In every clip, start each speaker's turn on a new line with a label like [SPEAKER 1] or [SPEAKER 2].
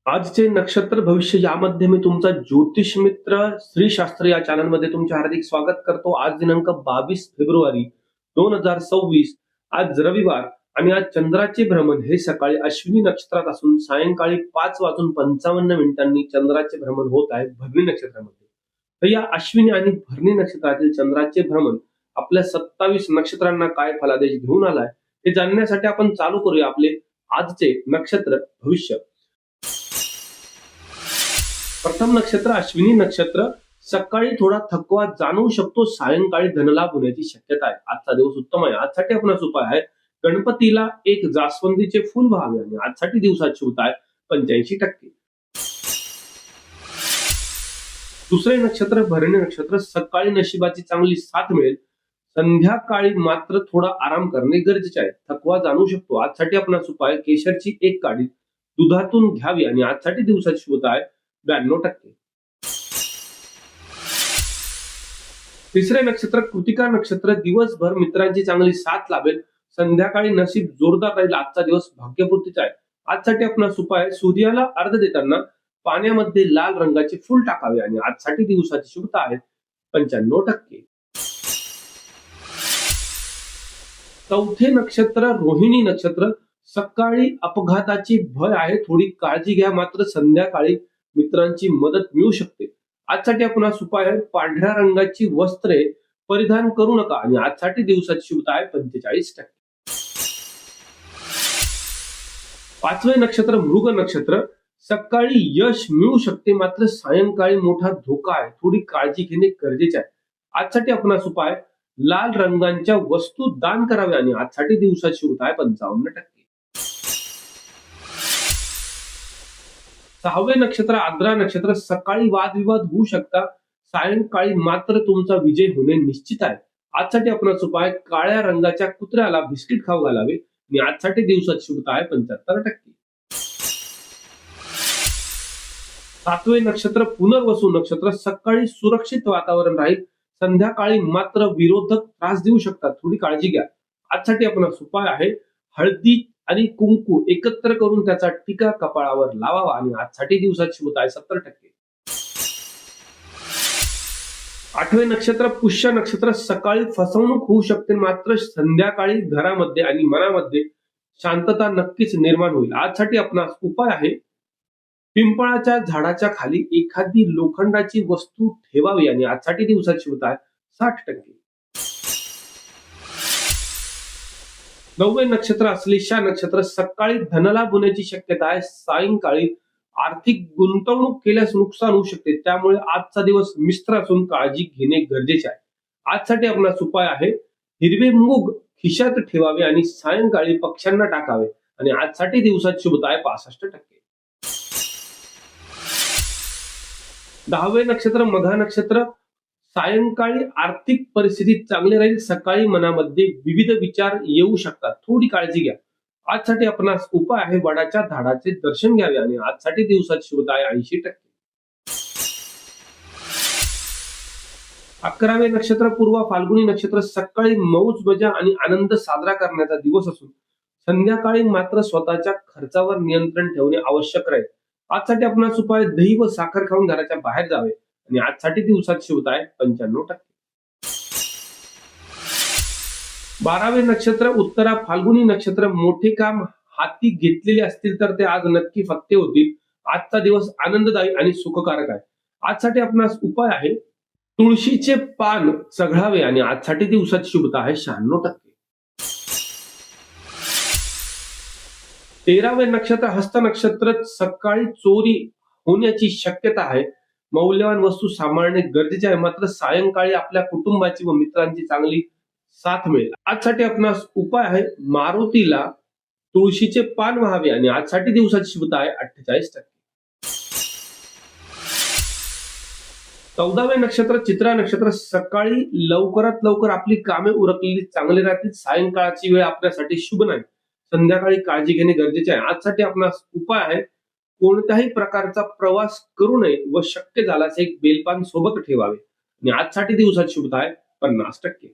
[SPEAKER 1] आजचे नक्षत्र भविष्य यामध्ये मी तुमचा ज्योतिष मित्र श्री शास्त्र या चॅनलमध्ये तुमचे हार्दिक स्वागत करतो। आज दिनांक 22 फेब्रुवारी 2026, आज रविवार आणि आज चंद्राचे भ्रमण हे सकाळी अश्विनी नक्षत्रात असून सायंकाळी 5:55 चंद्राचे भ्रमण होत आहे भरणी नक्षत्रामध्ये। तर या अश्विनी आणि भरणी नक्षत्रातील चंद्राचे भ्रमण आपल्या 27 नक्षत्रांना काय फलादेश घेऊन आलाय हे जाणण्यासाठी आपण चालू करूया आपले आजचे नक्षत्र भविष्य। प्रथम नक्षत्र अश्विनी नक्षत्र, सकाळी थोडा थकवा जाणवू शकतो, सायंकाळी धनलाभ होण्याची शक्यता आहे। आजचा दिवस उत्तम आहे। आजसाठी आपणास उपाय आहे गणपतीला एक जास्वंदीचे फुल व्हावे आणि आजसाठी दिवसाची शुभता आहे 85%। दुसरे नक्षत्र भरणी नक्षत्र, सकाळी नशिबाची चांगली साथ मिळेल, संध्याकाळी मात्र थोडा आराम करणे गरजेचे आहे। थकवा जाणवू शकतो। आजसाठी आपणास उपाय केशरची एक काडी दुधातून घ्यावी आणि आजसाठी दिवसाची शुभता आहे 92%। तिसरे नक्षत्र कृतिका नक्षत्र, दिवसभर मित्रांची चांगली साथ लाभेल, संध्याकाळी नशीब जोरदार राहील, आजचा दिवस भाग्यपूर्तीचा आहे। आजसाठी आपणास उपाय सूर्याला अर्घ्य देताना पाण्यामध्ये लाल रंगाचे फूल टाकावे आणि आजसाठी दिवसाची शुभता आहे 95%। चौथे नक्षत्र रोहिणी नक्षत्र, सकाळी अपघाताची भय आहे, थोडी काळजी घ्या, मात्र संध्याकाळी मित्रांची मदत मिळू शकते। आजसाठी आपणास उपाय आहे पांढऱ्या रंगाची वस्त्रे परिधान करू नका आणि आजसाठी दिवसाची शुभता आहे 45%। पाचवे नक्षत्र मृग नक्षत्र, सकाळी यश मिळू शकते, मात्र सायंकाळी मोठा धोका आहे, थोडी काळजी घेणे गरजेचे आहे। आजसाठी आपणास उपाय लाल रंगांच्या वस्तू दान कराव्या आणि आजसाठी दिवसाची शुभता आहे 55%। सहावे नक्षत्र आर्द्रा नक्षत्र, सकाळी वादविवाद होऊ शकतात, सायंकाळी मात्र तुमचा विजय होणे निश्चित आहे। आजसाठी आपणास उपाय काळ्या रंगाच्या कुत्र्याला बिस्किट खाऊ घालावे आणि आजसाठी दिवसाची शुभता आहे 75%। सातवे नक्षत्र पुनर्वसू नक्षत्र, सकाळी सुरक्षित वातावरण राहील, संध्याकाळी मात्र विरोधक त्रास देऊ शकतात, थोडी काळजी घ्या। आजसाठी आपणास उपाय आहे हळदी आणि कुंकू एकत्र करून त्याचा टिका कपाळावर लावावा आणि आजसाठी दिवसाची शुभता आहे 70%। आठवे नक्षत्र पुष्य नक्षत्र, सकाळी फसवणूक होऊ शकते, मात्र संध्याकाळी घरामध्ये आणि मनामध्ये शांतता नक्कीच निर्माण होईल। आजसाठी आपणास उपाय आहे पिंपळाच्या झाडाच्या खाली एखादी लोखंडाची वस्तू ठेवावी आणि आजसाठी दिवसाची शुभता आहे 60%। नववे नक्षत्र अश्लेषा नक्षत्र, सकाळी धनलाभ होण्याची शक्यता आहे, सायंकाळी आर्थिक गुंतवणूक केल्यास नुकसान होऊ शकते, त्यामुळे आजचा दिवस मिश्र असून काळजी घेणे गरजेचे आहे। आजसाठी आपणास उपाय आहे हिरवे मूग खिशात ठेवावे आणि सायंकाळी पक्ष्यांना टाकावे आणि आजसाठी दिवसाची शुभता आहे 65%। दहावे नक्षत्र मघा नक्षत्र, सायंकाळी आर्थिक परिस्थिती चांगली राहील, सकाळी मनामध्ये विविध विचार येऊ शकतात, थोडी काळजी घ्या। आजसाठी आपणास उपाय आहे वडाच्या झाडाचे दर्शन घ्यावे आणि आजसाठी दिवसाची शुभता आहे 80%। 11वे नक्षत्र पूर्वा फाल्गुनी नक्षत्र, सकाळी मौज मजा आणि आनंद साजरा करण्याचा दिवस असून संध्याकाळी मात्र स्वतःच्या खर्चावर नियंत्रण ठेवणे आवश्यक राहील। आजसाठी आपणास उपाय दही व साखर खाऊन घराच्या बाहेर जावे आणि आजसाठी दिवसाची शुभता आहे 95%। 12वे नक्षत्र उत्तरा फाल्गुनी नक्षत्र, मोठे काम हाती घेतलेले असतील तर ते आज नक्की फत्ते होतील। आजचा दिवस आनंददायी आणि सुखकारक आहे। आजसाठी आपणास उपाय आहे तुळशीचे पान चघळावे आणि आजसाठी दिवसाची शुभता आहे 96%। 13वे नक्षत्र हस्त नक्षत्र, सकाळी चोरी होण्याची शक्यता आहे, मौल्यवान वस्तू सांभाळणे गरजेचे आहे, मात्र सायंकाळी आपल्या कुटुंबाची व मित्रांची चांगली साथ मिळेल। आजसाठी आपणास उपाय आहे मारुतीला तुळशीचे पान व्हावे आणि आजसाठी दिवसाची शुभता आहे 48%। 14वे नक्षत्र चित्रा नक्षत्र, सकाळी लवकरात लवकर आपली कामे उरकलेली चांगली राहतील, सायंकाळची वेळ आपल्यासाठी शुभ नाही, संध्याकाळी काळजी घेणे गरजेचे आहे। आजसाठी आपणास उपाय आहे कोणत्याही प्रकारचा प्रवास करू नये व शक्य झाल्यास एक बेलपान सोबत ठेवावे आणि आजसाठी दिवसाची शुभता आहे 50%।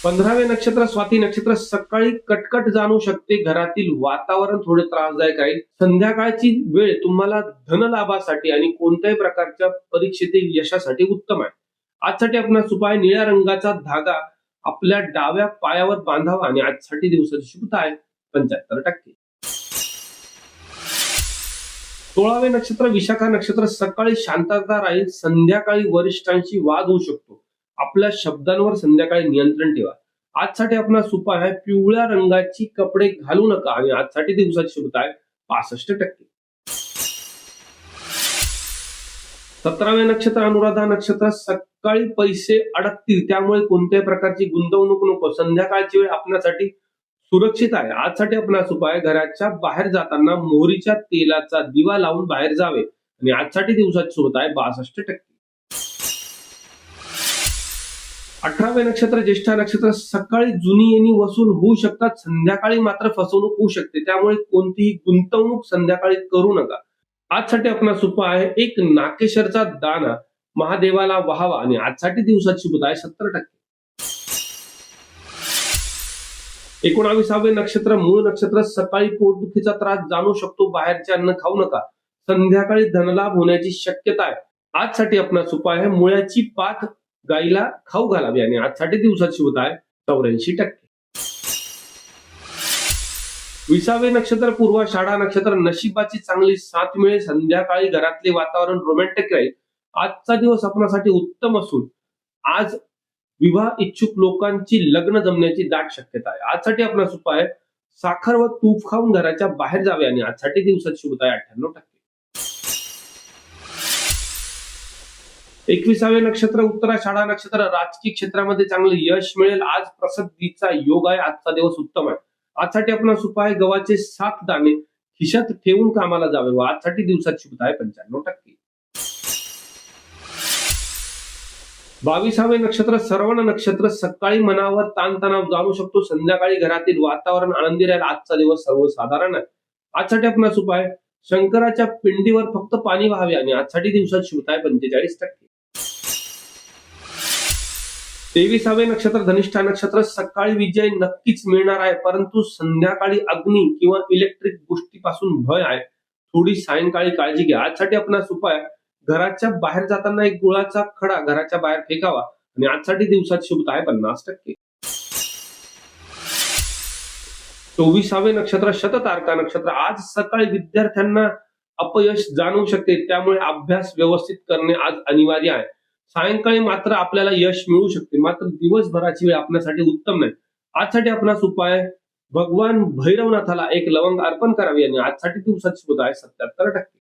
[SPEAKER 1] 15वे नक्षत्र स्वाती नक्षत्र सकाळी कटकट जाणू शकते, घरातील वातावरण थोडे त्रासदायक आहे. संध्याकाळची वेळ तुम्हाला धनलाभासाठी आणि कोणत्याही प्रकारच्या परीक्षेतील यशासाठी उत्तम आहे. आजसाठी आपणास उपाय निळ्या रंगाचा धागा आपल्या डाव्या पायावर बांधावा आणि आजसाठी दिवसाची शुभता आहे 75%. 16वे नक्षत्र विशाखा नक्षत्र सकाळी शांतता राहील, संध्याकाळी वरिष्ठांशी वाद होऊ शकतो. आपल्या शब्दांवर संध्याकाळी नियंत्रण ठेवा. आजसाठी आपणास उपाय आहे पिवळ्या रंगाची कपडे घालू नका आणि आजसाठी दिवसाची शुभता आहे 65%. 17वे नक्षत्र अनुराधा नक्षत्र सकाळी पैसे अडकतील, त्यामुळे कोणत्याही प्रकारची गुंतवणूक नको. संध्याकाळची वेळ आपल्यासाठी सुरक्षित आहे. आजसाठी आपणास उपाय घराच्या बाहेर जाताना मोहरीच्या तेलाचा दिवा लावून बाहेर जावे आणि आजसाठी दिवसाची शुभता आहे 62%. 18वे नक्षत्र ज्येष्ठा नक्षत्र सकाळी जुनी येणी वसूल होऊ शकतात, संध्याकाळी मात्र फसवणूक होऊ शकते. त्यामुळे कोणतीही गुंतवणूक संध्याकाळी करू नका. आजसाठी आपणास उपाय आहे एक नाकेशरचा दाना महादेवाला व्हावा आणि आजसाठी दिवसाची शुभता आहे 70%. 19वे नक्षत्र मूळ नक्षत्र सकाळी पोटदुखीचा त्रास जाणू शकतो, बाहेरचे अन्न खाऊ नका. संध्याकाळी धनलाभ होण्याची शक्यता आहे. आजसाठी आपणास उपाय आहे मुळ्याची पात गाईला खाऊ घालावी आणि आजसाठी दिवसाची शुभता आहे 84%. 20वे नक्षत्र पूर्वाषाढा नक्षत्र नशिबाची चांगली साथ मिळेल, संध्याकाळी घरातले वातावरण रोमॅन्टिक राहील. आजचा दिवस आपल्यासाठी उत्तम असून आज विवाह इच्छुक लोकांची लग्न जमण्याची दाट शक्यता आहे. आजसाठी आपणास उपाय आहे साखर व तूप खाऊन घराच्या बाहेर जावे आणि आजसाठी दिवसाची शुभता आहे 98%. 21वे नक्षत्र उत्तराषाढा नक्षत्र राजकीय क्षेत्रामध्ये चांगले यश मिळेल, आज प्रसिद्धीचा योग आहे. आजचा दिवस उत्तम आहे. आजसाठी आपणास उपाय गव्हाचे 7 दाणे खिशात ठेवून कामाला जावे व आजसाठी दिवसाची शुभता आहे 95%. 22वे नक्षत्र श्रवण नक्षत्र सकाळी मनावर ताणतणाव जाणू शकतो, संध्याकाळी घरातील वातावरण आनंदी राहील. आजचा दिवस सर्वसाधारण आहे. आजसाठी आपणास उपाय शंकराच्या पिंडीवर फक्त पाणी व्हावे आणि आजसाठी दिवसाची शुभता आहे 45%. 23वे नक्षत्र धनिष्ठा नक्षत्र सकाळी विजय नक्कीच मिळणार आहे, परंतु संध्याकाळी अग्नी किंवा इलेक्ट्रिक गोष्टीपासून भय आहे. थोडी सायंकाळी काळजी घ्या. आजसाठी आपणास उपाय घराच्या बाहेर जाताना एक गुळाचा खडा घराच्या बाहेर फेकावा आणि आजसाठी दिवसाची शुभता आहे 50%. 24वे नक्षत्र शततारका नक्षत्र आज सकाळी विद्यार्थ्यांना अपयश जाणवू शकते, त्यामुळे अभ्यास व्यवस्थित करणे आज अनिवार्य आहे. सायंकाळी मात्र आपल्याला यश मिळू शकते, मात्र दिवसभराची वेळ आपल्यासाठी उत्तम नाही. आजसाठी आपणास उपाय भगवान भैरवनाथाला एक लवंग अर्पण करावी आणि आजसाठी दिवसाची शुभता आहे 77%.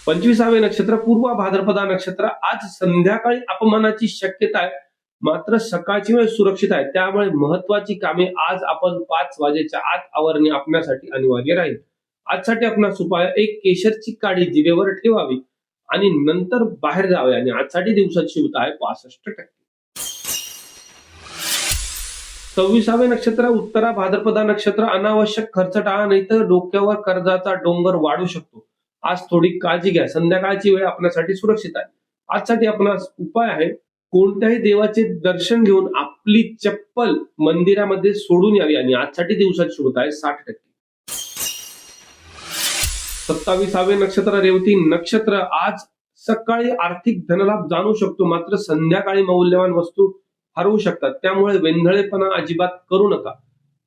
[SPEAKER 1] 25वे नक्षत्र पूर्व भाद्रपदा नक्षत्र आज संध्याकाळी अपमानाची शक्यता आहे, मात्र सकाळची वेळ सुरक्षित आहे. त्यामुळे महत्वाची कामे आज आपण 5 वाजेच्या आत आवरणे आपल्यासाठी अनिवार्य राहील. आजसाठी आपणास उपाय एक केशरची काडी जिभेवर ठेवावी आणि नंतर बाहेर जावे आणि आजसाठी दिवसाची शुभता आहे 65%. 26वे नक्षत्र उत्तरा भाद्रपदा नक्षत्र अनावश्यक खर्च टाळा, नाहीतर डोक्यावर कर्जाचा डोंगर वाढू शकतो. आज थोडी काळजी घ्या. संध्याकाळची वेळ आपल्यासाठी सुरक्षित आहे. आजसाठी आपणास उपाय आहे कोणत्याही देवाचे दर्शन घेऊन आपली चप्पल मंदिरामध्ये सोडून यावी आणि आजसाठी दिवसाची शुभता आहे 60%. 27वे नक्षत्र रेवती नक्षत्र आज सकाळी आर्थिक धनलाभ जाणू शकतो, मात्र संध्याकाळी मौल्यवान वस्तू हरवू शकतात. त्यामुळे वेंधळेपणा अजिबात करू नका.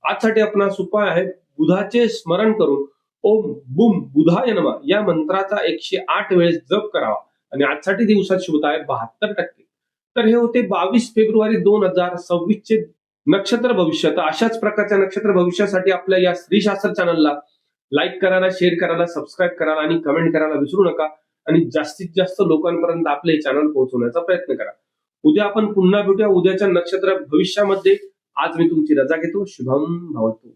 [SPEAKER 1] आजसाठी आपणास उपाय आहे बुधाचे स्मरण करून ओम बुम बुधाय नमः या मंत्राचा 108 वेळेस जप करावा आणि आजसाठी दिवसाची शुभता आहे 72%. तर हे होते 22 फेब्रुवारी 2026 चे नक्षत्र भविष्य. तर अशाच प्रकारच्या नक्षत्र भविष्यासाठी आपल्या या श्रीशास्त्र चॅनलला लाईक करायला, शेअर करायला, सबस्क्राईब करायला आणि कमेंट करायला विसरू नका आणि जास्तीत जास्त लोकांपर्यंत आपले चॅनल पोहोचवण्याचा प्रयत्न करा. उद्या आपण पुन्हा भेटूया उद्याच्या नक्षत्र भविष्यामध्ये. आज मी तुमची रजा घेतो. शुभम भवतु.